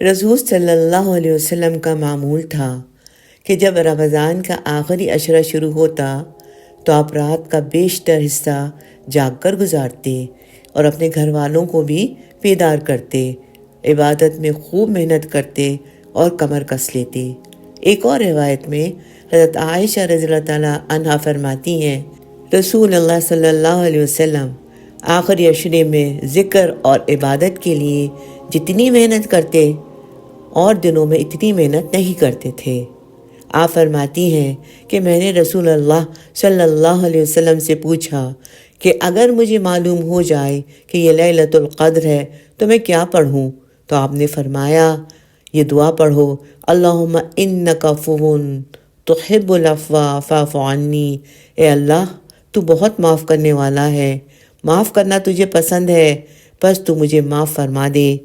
رسول صلی اللہ علیہ وسلم کا معمول تھا کہ جب رمضان کا آخری عشرہ شروع ہوتا تو آپ رات کا بیشتر حصہ جاگ کر گزارتے اور اپنے گھر والوں کو بھی بیدار کرتے، عبادت میں خوب محنت کرتے اور کمر کس لیتے۔ ایک اور روایت میں حضرت عائشہ رضی اللہ تعالیٰ عنہا فرماتی ہیں، رسول اللہ صلی اللہ علیہ وسلم آخری عشرے میں ذکر اور عبادت کے لیے جتنی محنت کرتے اور دنوں میں اتنی محنت نہیں کرتے تھے۔ آپ فرماتی ہیں کہ میں نے رسول اللہ صلی اللہ علیہ وسلم سے پوچھا کہ اگر مجھے معلوم ہو جائے کہ یہ لیلۃ القدر ہے تو میں کیا پڑھوں؟ تو آپ نے فرمایا یہ دعا پڑھو، اللہم انک عفو تحب العفو فاعف عنی، اے اللہ تو بہت معاف کرنے والا ہے، معاف کرنا تجھے پسند ہے، بس تو مجھے معاف فرما دے۔